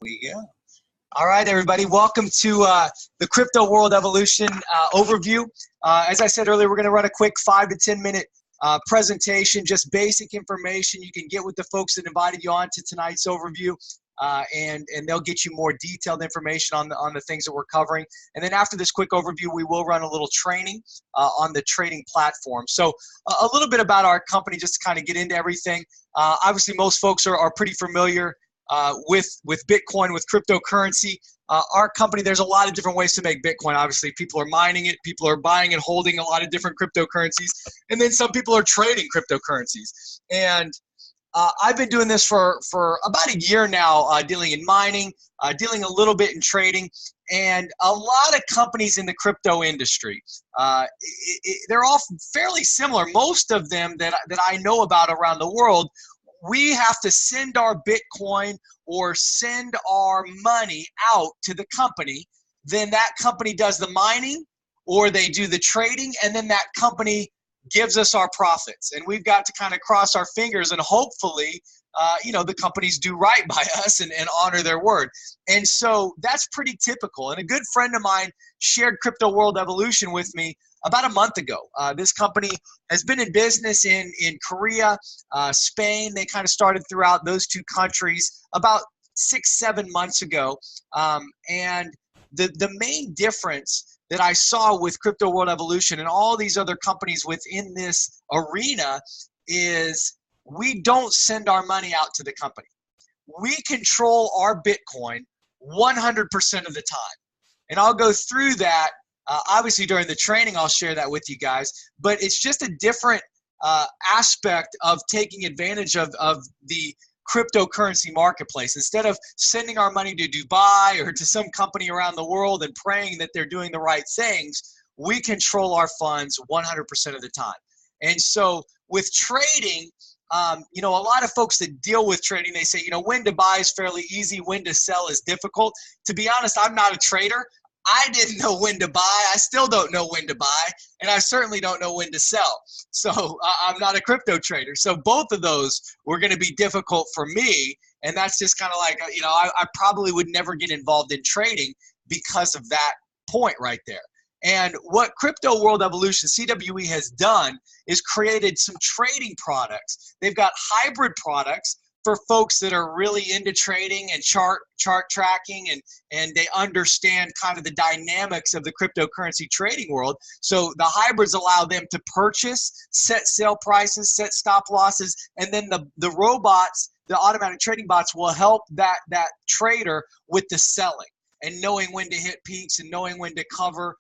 We go. All right, everybody. Welcome to the Crypto World Evolution overview. As I said earlier, we're going to run a quick 5 to 10 minute presentation, just basic information you can get with the folks that invited you on to tonight's overview, and they'll get you more detailed information on the things that we're covering. And then after this quick overview, we will run a little training on the trading platform. So a little bit about our company, just to kind of get into everything. Obviously, most folks are pretty familiar with Bitcoin, with cryptocurrency. Our company, there's a lot of different ways to make Bitcoin. Obviously, people are mining it, people are buying and holding a lot of different cryptocurrencies, and then some people are trading cryptocurrencies. And I've been doing this for about a year now, dealing in mining, dealing a little bit in trading, and a lot of companies in the crypto industry. They're all fairly similar. Most of them that I know about around the world, we have to send our Bitcoin or send our money out to the company. Then that company does the mining or they do the trading, and then that company gives us our profits. And we've got to kind of cross our fingers and hopefully, the companies do right by us and honor their word. And so that's pretty typical. And a good friend of mine shared Crypto World Evolution with me about a month ago. This company has been in business in Korea, Spain. They kind of started throughout those two countries about 6-7 months ago. And the main difference that I saw with Crypto World Evolution and all these other companies within this arena is we don't send our money out to the company. We control our Bitcoin 100% of the time. And I'll go through that. Obviously, during the training, I'll share that with you guys. But it's just a different aspect of taking advantage of the cryptocurrency marketplace. Instead of sending our money to Dubai or to some company around the world and praying that they're doing the right things, we control our funds 100% of the time. And so with trading, a lot of folks that deal with trading, they say, when to buy is fairly easy, when to sell is difficult. To be honest, I'm not a trader. I didn't know when to buy. I still don't know when to buy, and I certainly don't know when to sell. So I'm not a crypto trader. So both of those were going to be difficult for me, and that's just kind of like, I probably would never get involved in trading because of that point right there. And what Crypto World Evolution, CWE, has done is created some trading products. They've got hybrid products for folks that are really into trading and chart tracking, and they understand kind of the dynamics of the cryptocurrency trading world. So the hybrids allow them to purchase, set sale prices, set stop losses, and then the robots, the automatic trading bots, will help that trader with the selling and knowing when to hit peaks and knowing when to cover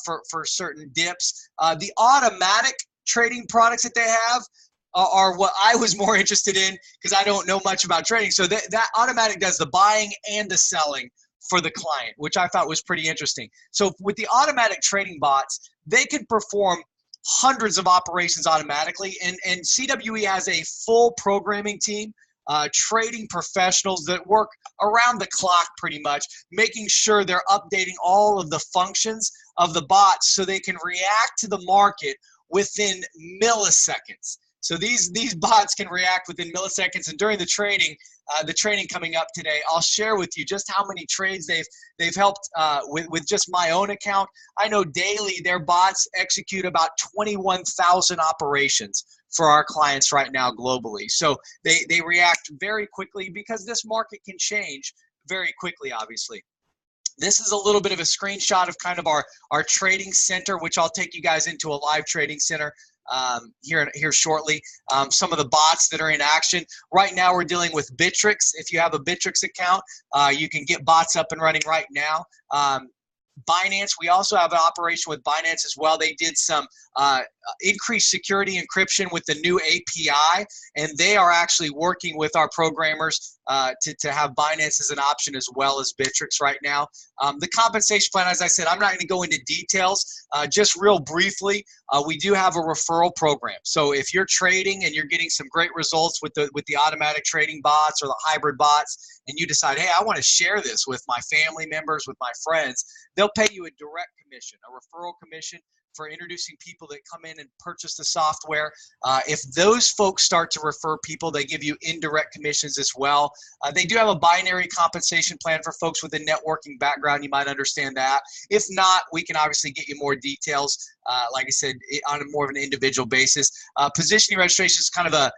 for certain dips. The automatic trading products that they have are what I was more interested in because I don't know much about trading. So that automatic does the buying and the selling for the client, which I thought was pretty interesting. So with the automatic trading bots, they can perform hundreds of operations automatically. And CWE has a full programming team, trading professionals that work around the clock pretty much, making sure they're updating all of the functions of the bots so they can react to the market within milliseconds. So these bots can react within milliseconds, and during the training coming up today, I'll share with you just how many trades they've helped with just my own account. I know daily their bots execute about 21,000 operations for our clients right now globally. So they react very quickly because this market can change very quickly, obviously. This is a little bit of a screenshot of kind of our trading center, which I'll take you guys into a live trading center here shortly. Some of the bots that are in action. Right now we're dealing with Bittrex. If you have a Bittrex account, you can get bots up and running right now. Binance, we also have an operation with Binance as well. They did some increased security encryption with the new API, and they are actually working with our programmers to have Binance as an option as well as Bittrex right now. The compensation plan, as I said, I'm not going to go into details. Just real briefly, we do have a referral program. So if you're trading and you're getting some great results with the automatic trading bots or the hybrid bots, and you decide, hey, I want to share this with my family members, with my friends, they'll pay you a direct commission, a referral commission for introducing people that come in and purchase the software. If those folks start to refer people, they give you indirect commissions as well. They do have a binary compensation plan for folks with a networking background. You might understand that. If not, we can obviously get you more details. Like I said, on a more of an individual basis. Positioning registration is kind of a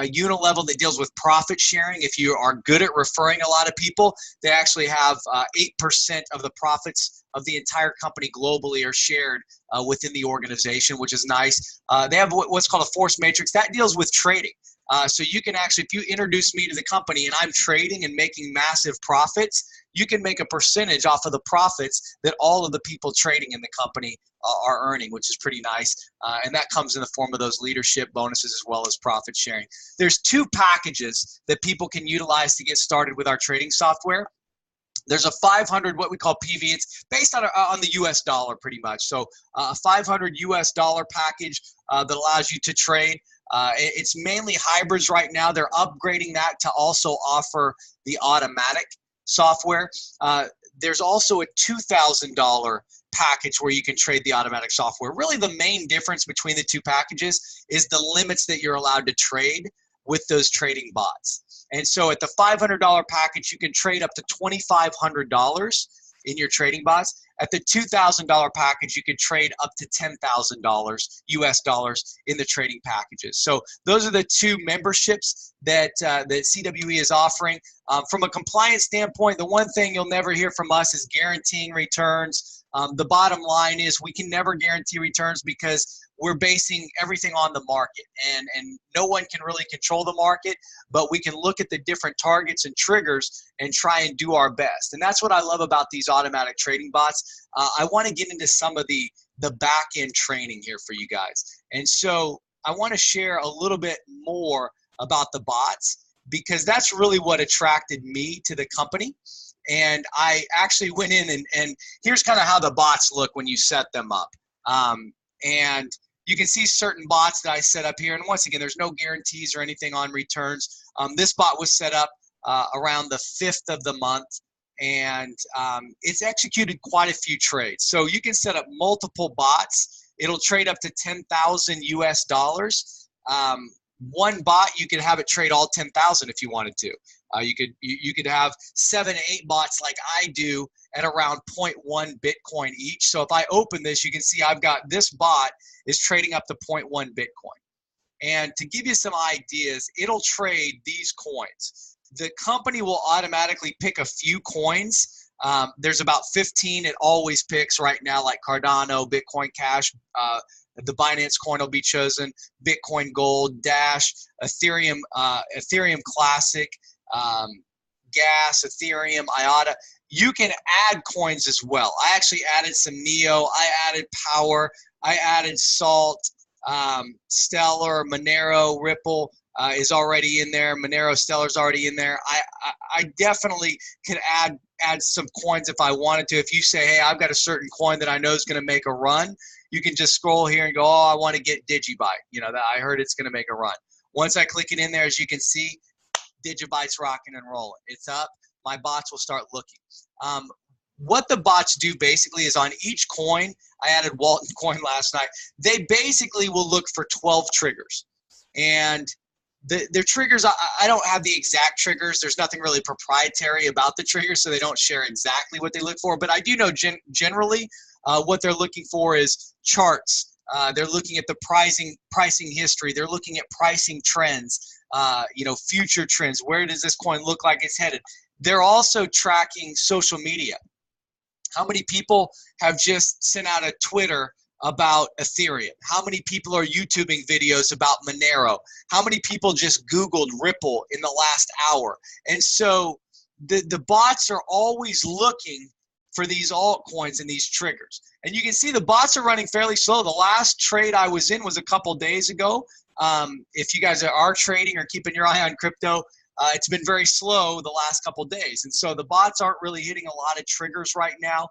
unilevel that deals with profit sharing. If you are good at referring a lot of people, they actually have 8% of the profits of the entire company globally are shared within the organization, which is nice. They have what's called a force matrix that deals with trading. So you can actually, if you introduce me to the company and I'm trading and making massive profits, you can make a percentage off of the profits that all of the people trading in the company are earning, which is pretty nice. And that comes in the form of those leadership bonuses as well as profit sharing. There's two packages that people can utilize to get started with our trading software. There's a 500, what we call PV. It's based on the US dollar pretty much. So a 500 US dollar package that allows you to trade. It's mainly hybrids right now. They're upgrading that to also offer the automatic software. There's also a $2,000 package where you can trade the automatic software. Really the main difference between the two packages is the limits that you're allowed to trade with those trading bots. And so at the $500 package, you can trade up to $2,500 in your trading bots. At the $2,000 package, you can trade up to $10,000 US dollars in the trading packages. So those are the two memberships that CWE is offering. From a compliance standpoint, the one thing you'll never hear from us is guaranteeing returns. The bottom line is we can never guarantee returns because we're basing everything on the market, and no one can really control the market, but we can look at the different targets and triggers and try and do our best. And that's what I love about these automatic trading bots. I want to get into some of the back end training here for you guys. And so I want to share a little bit more about the bots because that's really what attracted me to the company. And I actually went in and here's kind of how the bots look when you set them up. And you can see certain bots that I set up here. And once again, there's no guarantees or anything on returns. This bot was set up around the 5th of the month. And it's executed quite a few trades. So you can set up multiple bots. It'll trade up to 10,000 US dollars. One bot, you could have it trade all 10,000 if you wanted to. You could have 7 to 8 bots like I do at around 0.1 Bitcoin each. So if I open this, you can see I've got this bot is trading up to 0.1 Bitcoin. And to give you some ideas, it'll trade these coins. The company will automatically pick a few coins. There's about 15 it always picks right now, like Cardano, Bitcoin Cash, the Binance coin will be chosen, Bitcoin Gold, Dash, Ethereum Classic, Gas, Ethereum, IOTA. You can add coins as well. I actually added some Neo. I added Power. I added Salt, Stellar, Monero, Ripple is already in there. Monero, Stellar's already in there. I definitely could add some coins if I wanted to. If you say, hey, I've got a certain coin that I know is going to make a run, you can just scroll here and go, oh, I want to get Digibyte. You know, that I heard it's going to make a run. Once I click it in there, as you can see, Digibyte's rocking and rolling. It's up. My bots will start looking. What the bots do basically is on each coin, I added Walton coin last night, they basically will look for 12 triggers. And their triggers, I don't have the exact triggers. There's nothing really proprietary about the triggers, so they don't share exactly what they look for. But I do know generally what they're looking for is charts. They're looking at the pricing history. They're looking at pricing trends, future trends. Where does this coin look like it's headed? They're also tracking social media. How many people have just sent out a Twitter about Ethereum? How many people are YouTubing videos about Monero? How many people just Googled Ripple in the last hour? And so the bots are always looking for these altcoins and these triggers. And you can see the bots are running fairly slow. The last trade I was in was a couple days ago. If you guys are trading or keeping your eye on crypto, it's been very slow the last couple days. And so the bots aren't really hitting a lot of triggers right now.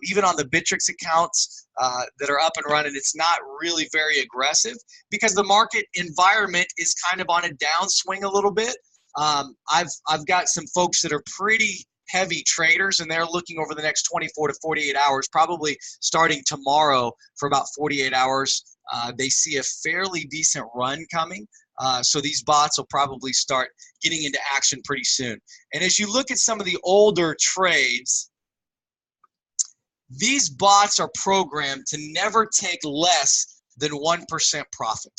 Even on the Bittrex accounts that are up and running, it's not really very aggressive because the market environment is kind of on a downswing a little bit. I've got some folks that are pretty heavy traders, and they're looking over the next 24 to 48 hours, probably starting tomorrow for about 48 hours. They see a fairly decent run coming. So these bots will probably start getting into action pretty soon. And as you look at some of the older trades, these bots are programmed to never take less than 1% profit.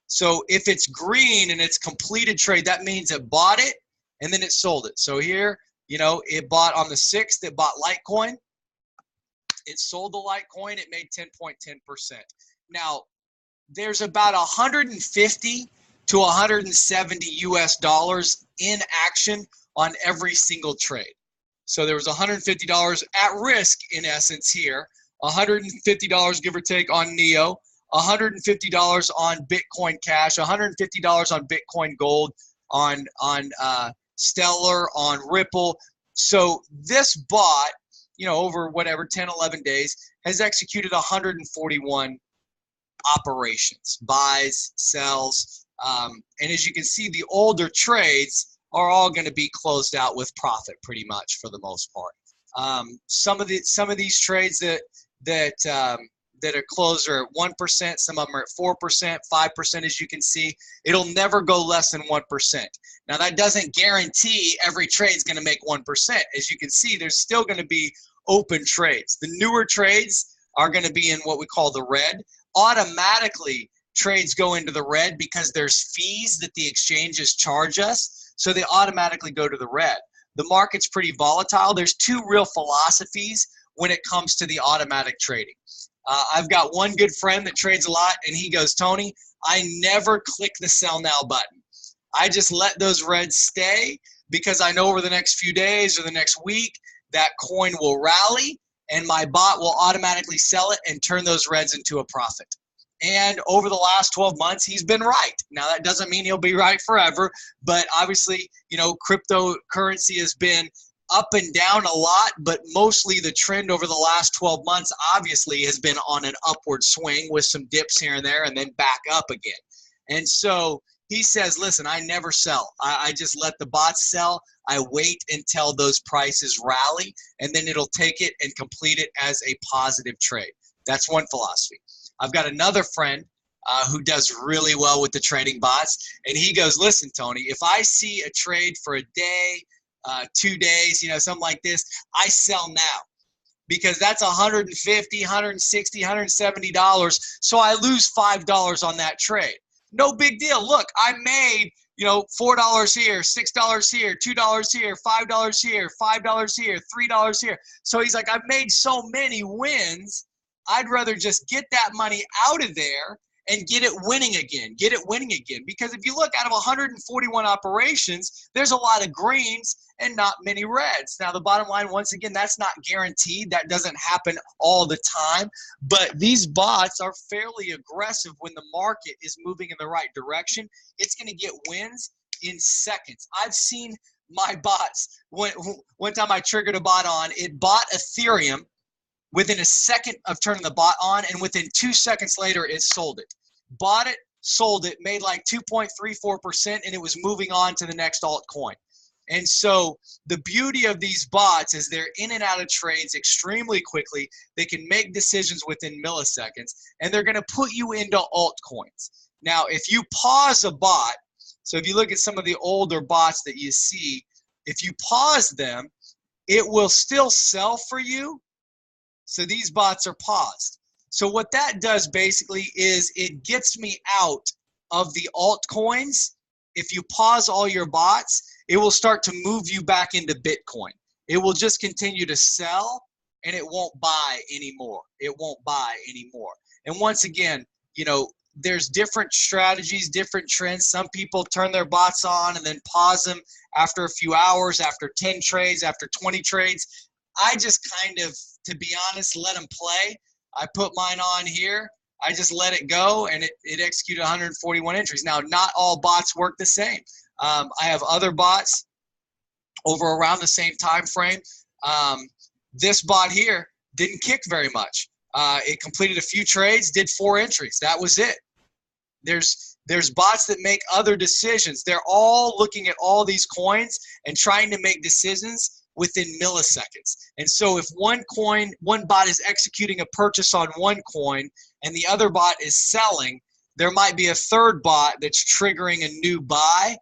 So if it's green and it's completed trade, that means it bought it and then it sold it. So here, you know, it bought on the 6th, it bought Litecoin. It sold the Litecoin, it made 10.10%. Now, there's about 150 to 170 US dollars in action on every single trade. So there was $150 at risk in essence here, $150 give or take on NEO, $150 on Bitcoin Cash, $150 on Bitcoin Gold, on Stellar, on Ripple. So this bot, you know, over whatever 10, 11 days has executed 141 operations, buys, sells, and as you can see, the older trades are all going to be closed out with profit pretty much for the most part. Some of these trades that are closed are at 1%. Some of them are at 4%, 5%. As you can see, it'll never go less than 1%. Now that doesn't guarantee every trade is going to make 1%. As you can see, there's still going to be open trades. The newer trades are going to be in what we call the red. Automatically, trades go into the red because there's fees that the exchanges charge us, so they automatically go to the red. The market's pretty volatile. There's two real philosophies when it comes to the automatic trading. I've got one good friend that trades a lot, and he goes, Tony, I never click the sell now button. I just let those reds stay because I know over the next few days or the next week that coin will rally, and my bot will automatically sell it and turn those reds into a profit. And over the last 12 months, he's been right. Now, that doesn't mean he'll be right forever, but obviously, you know, cryptocurrency has been up and down a lot, but mostly the trend over the last 12 months obviously has been on an upward swing with some dips here and there and then back up again. And so he says, listen, I never sell. I just let the bots sell. I wait until those prices rally, and then it'll take it and complete it as a positive trade. That's one philosophy. I've got another friend who does really well with the trading bots, and he goes, listen, Tony, if I see a trade for a day, 2 days, you know, something like this, I sell now because that's $150, $160, $170. So I lose $5 on that trade. No big deal. Look, I made, you know, $4 here, $6 here, $2 here, $5 here, $5 here, $3 here. So he's like, I've made so many wins. I'd rather just get that money out of there and get it winning again, Because if you look, out of 141 operations, there's a lot of greens and not many reds. Now, the bottom line, once again, that's not guaranteed. That doesn't happen all the time. But these bots are fairly aggressive when the market is moving in the right direction. It's going to get wins in seconds. I've seen my bots. One time I triggered a bot on, it bought Ethereum within a second of turning the bot on, and within 2 seconds later, it sold it. Bought it, sold it, made like 2.34%, and it was moving on to the next altcoin. And so the beauty of these bots is they're in and out of trades extremely quickly. They can make decisions within milliseconds, and they're going to put you into altcoins. Now, if you pause a bot, so if you look at some of the older bots that you see, if you pause them, it will still sell for you. So these bots are paused. So what that does basically is it gets me out of the altcoins. If you pause all your bots, it will start to move you back into Bitcoin. It will just continue to sell, and it won't buy anymore. It won't buy anymore. And once again, you know, there's different strategies, different trends. Some people turn their bots on and then pause them after a few hours, after 10 trades, after 20 trades. I just kind of, to be honest, let them play. I put mine on here. I just let it go, and it executed 141 entries. Now, not all bots work the same. I have other bots over around the same time frame. This bot here didn't kick very much. It completed a few trades, did 4 entries. That was it. There's bots that make other decisions. They're all looking at all these coins and trying to make decisions within milliseconds. And so if one bot is executing a purchase on one coin and the other bot is selling, there might be a third bot that's triggering a new buy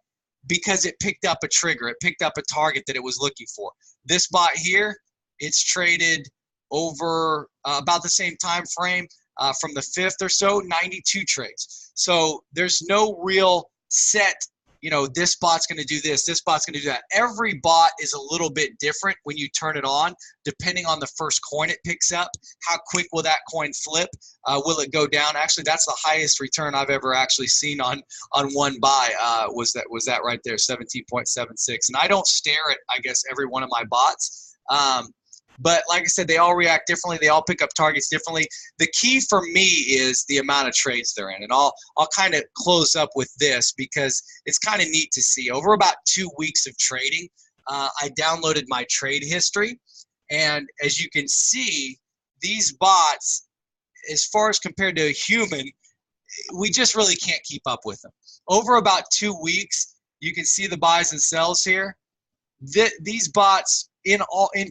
because it picked up a trigger. It picked up a target that it was looking for. This bot here, it's traded over about the same time frame from the 5th or so, 92 trades. So there's no real set, this bot's going to do this bot's going to do that. Every bot is a little bit different when you turn it on, depending on the first coin it picks up. How quick will that coin flip? Will it go down? Actually, that's the highest return I've ever actually seen on one buy. Was that right there, 17.76. And I don't stare at, I guess, every one of my bots. But like I said, they all react differently. They all pick up targets differently. The key for me is the amount of trades they're in. And I'll kind of close up with this because it's kind of neat to see. Over about 2 weeks of trading, I downloaded my trade history. And as you can see, these bots, as far as compared to a human, we just really can't keep up with them. Over about 2 weeks, you can see the buys and sells here. These bots in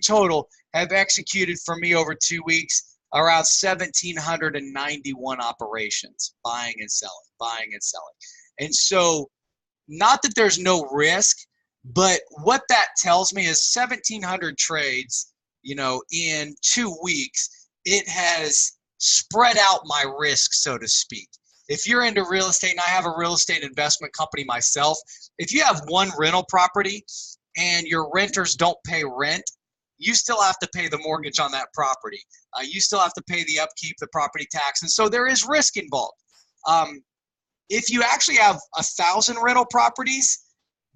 total have executed for me over 2 weeks around 1,791 operations, buying and selling. And so, not that there's no risk, but what that tells me is 1,700 trades, in 2 weeks, it has spread out my risk, so to speak. If you're into real estate, and I have a real estate investment company myself, if you have one rental property and your renters don't pay rent, you still have to pay the mortgage on that property. You still have to pay the upkeep, the property tax, and so there is risk involved. If you actually have 1,000 rental properties,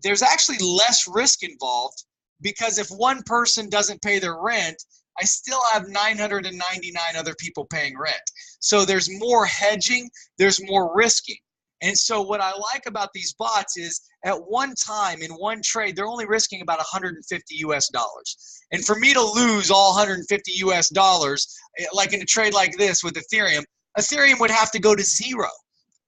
there's actually less risk involved because if one person doesn't pay their rent, I still have 999 other people paying rent. So there's more hedging, there's more risking. And so what I like about these bots is at one time in one trade, they're only risking about 150 US dollars. And for me to lose all 150 US dollars, like in a trade like this with Ethereum would have to go to zero,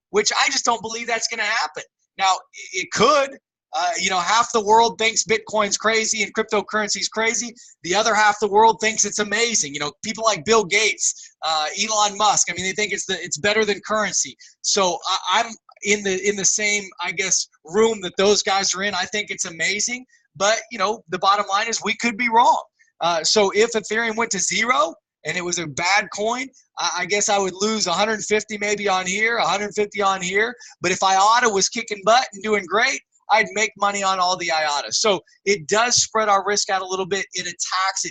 which I just don't believe that's going to happen. Now, it could. Half the world thinks Bitcoin's crazy and cryptocurrency's crazy. The other half the world thinks it's amazing. People like Bill Gates, Elon Musk. I mean, they think it's better than currency. So I'm in the same, I guess, room that those guys are in. I think it's amazing. But the bottom line is we could be wrong. So if Ethereum went to zero and it was a bad coin, I guess I would lose 150 maybe on here, 150 on here. But if IATA was kicking butt and doing great, I'd make money on all the IATA. So it does spread our risk out a little bit. It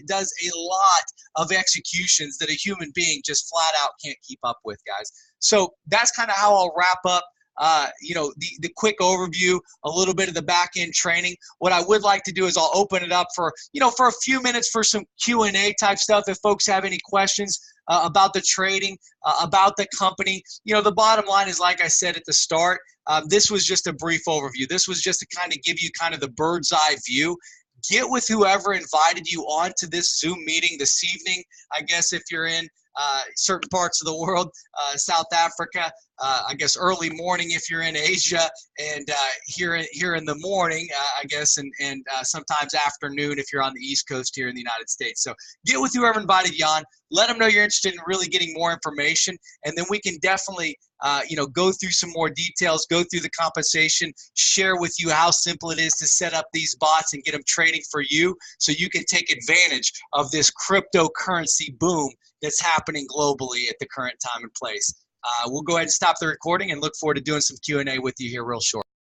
does a lot of executions that a human being just flat out can't keep up with, guys. So that's kind of how I'll wrap up, the quick overview, a little bit of the back end training. What I would like to do is I'll open it up for a few minutes for some Q&A type stuff. If folks have any questions about the trading, about the company, the bottom line is, like I said at the start, this was just a brief overview. This was just to kind of give you kind of the bird's eye view. Get with whoever invited you on to this Zoom meeting this evening. I guess if you're in certain parts of the world, South Africa, I guess early morning if you're in Asia, and here in the morning, I guess, and sometimes afternoon if you're on the East Coast here in the United States. So get with whoever invited you on. Let them know you're interested in really getting more information, and then we can definitely go through some more details, go through the compensation, share with you how simple it is to set up these bots and get them trading for you so you can take advantage of this cryptocurrency boom that's happening globally at the current time and place. We'll go ahead and stop the recording and look forward to doing some Q&A with you here real short.